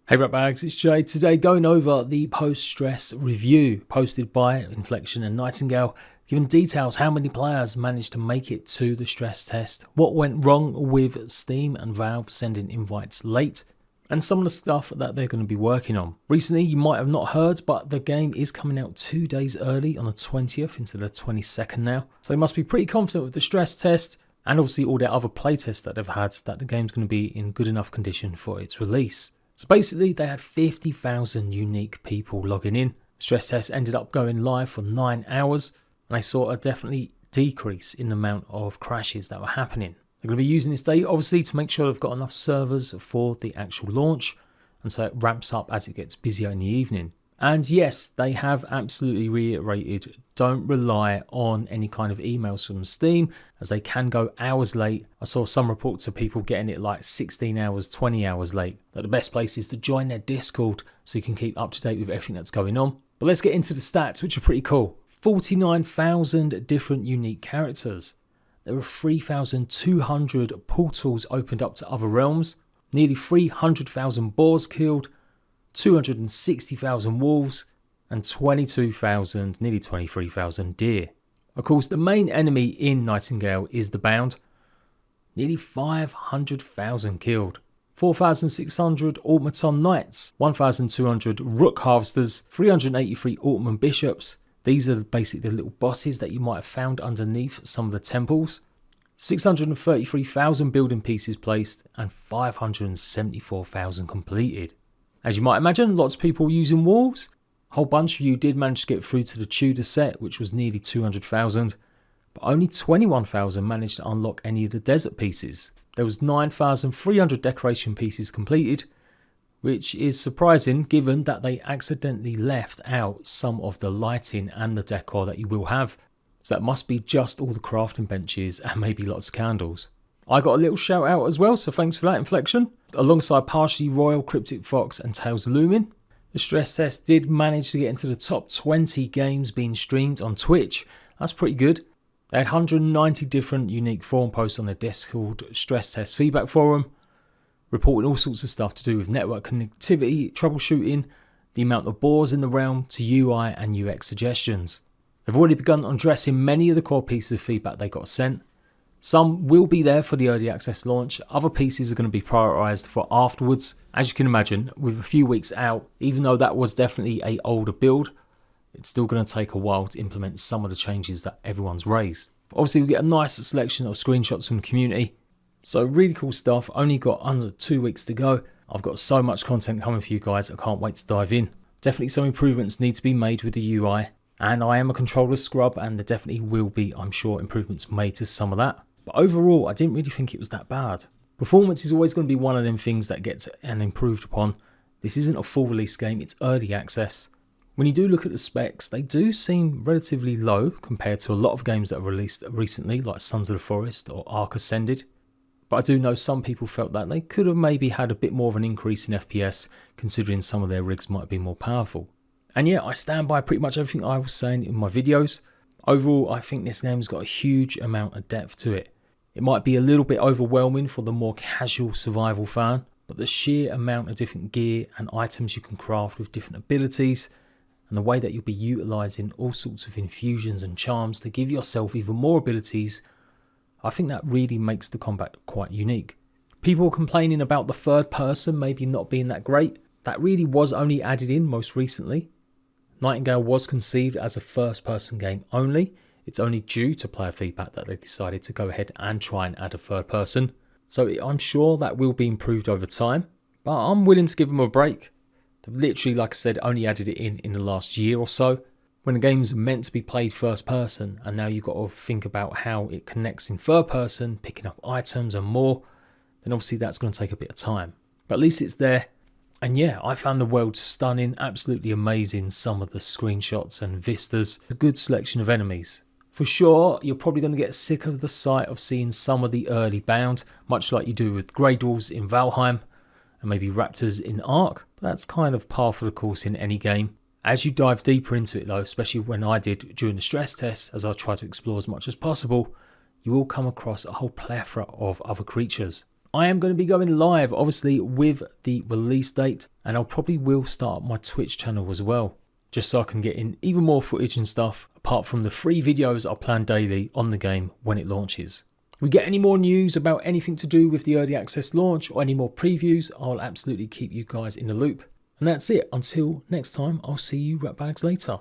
Hey ratbags, it's Jade. Today going over the post-stress review posted by Inflection and Nightingale, giving details how many players managed to make it to the stress test, what went wrong with Steam and Valve sending invites late, and some of the stuff that they're going to be working on. Recently, you might have not heard, but the game is coming out 2 days early on the 20th instead of the 22nd now. So they must be pretty confident with the stress test and obviously all their other playtests that they've had that the game's going to be in good enough condition for its release. So basically they had 50,000 unique people logging in. The stress test ended up going live for 9 hours and they saw a definitely decrease in the amount of crashes that were happening. They're going to be using this data obviously to make sure they've got enough servers for the actual launch, and so it ramps up as it gets busier in the evening. And yes, they have absolutely reiterated, don't rely on any kind of emails from Steam as they can go hours late. I saw some reports of people getting it like 16 hours, 20 hours late. That the best place is to join their Discord so you can keep up to date with everything that's going on. But let's get into the stats, which are pretty cool. 49,000 different unique characters. There were 3,200 portals opened up to other realms, nearly 300,000 boars killed, 260,000 wolves, and 22,000, nearly 23,000 deer. Of course, the main enemy in Nightingale is the Bound. Nearly 500,000 killed. 4,600 automaton knights, 1,200 rook harvesters, 383 automaton bishops. These are basically the little bosses that you might have found underneath some of the temples. 633,000 building pieces placed and 574,000 completed. As you might imagine, lots of people using walls. A whole bunch of you did manage to get through to the Tudor set, which was nearly 200,000, but only 21,000 managed to unlock any of the desert pieces. There was 9,300 decoration pieces completed, which is surprising given that they accidentally left out some of the lighting and the decor that you will have. So that must be just all the crafting benches and maybe lots of candles. I got a little shout out as well, so thanks for that, Inflection. Alongside Partially Royal, Cryptic Fox and Tales Lumin. The stress test did manage to get into the top 20 games being streamed on Twitch. That's pretty good. They had 190 different unique forum posts on their Discord stress test feedback forum, reporting all sorts of stuff to do with network connectivity, troubleshooting, the amount of boars in the realm, to UI and UX suggestions. They've already begun addressing many of the core pieces of feedback they got sent. Some will be there for the early access launch, other pieces are going to be prioritised for afterwards. As you can imagine, with a few weeks out, even though that was definitely an older build, it's still going to take a while to implement some of the changes that everyone's raised. But obviously we get a nice selection of screenshots from the community, so really cool stuff. Only got under 2 weeks to go. I've got so much content coming for you guys, I can't wait to dive in. Definitely some improvements need to be made with the UI, and I am a controller scrub and there definitely will be, I'm sure, improvements made to some of that. But overall, I didn't really think it was that bad. Performance is always going to be one of them things that gets improved upon. This isn't a full release game, it's early access. When you do look at the specs, they do seem relatively low compared to a lot of games that have released recently, like Sons of the Forest or Ark Ascended. But I do know some people felt that they could have maybe had a bit more of an increase in FPS, considering some of their rigs might be more powerful. And yeah, I stand by pretty much everything I was saying in my videos. Overall, I think this game's got a huge amount of depth to it. It might be a little bit overwhelming for the more casual survival fan, but the sheer amount of different gear and items you can craft with different abilities, and the way that you'll be utilising all sorts of infusions and charms to give yourself even more abilities, I think that really makes the combat quite unique. People complaining about the third person maybe not being that great. That really was only added in most recently. Nightingale was conceived as a first person game only. It's only due to player feedback that they decided to go ahead and try and add a third person. So I'm sure that will be improved over time, but I'm willing to give them a break. They've literally, like I said, only added it in the last year or so. When the game's meant to be played first person, and now you've got to think about how it connects in third person, picking up items and more, then obviously that's going to take a bit of time. But at least it's there. And yeah, I found the world stunning, absolutely amazing. Some of the screenshots and vistas, a good selection of enemies. For sure, you're probably going to get sick of the sight of seeing some of the early Bound, much like you do with Grey Dwarves in Valheim, and maybe Raptors in Ark. But that's kind of par for the course in any game. As you dive deeper into it though, especially when I did during the stress test, as I try to explore as much as possible, you will come across a whole plethora of other creatures. I am going to be going live, obviously, with the release date, and I'll probably will start my Twitch channel as well, just so I can get in even more footage and stuff, apart from the free videos I plan daily on the game when it launches. If we get any more news about anything to do with the early access launch or any more previews, I'll absolutely keep you guys in the loop. And that's it. Until next time, I'll see you ratbags later.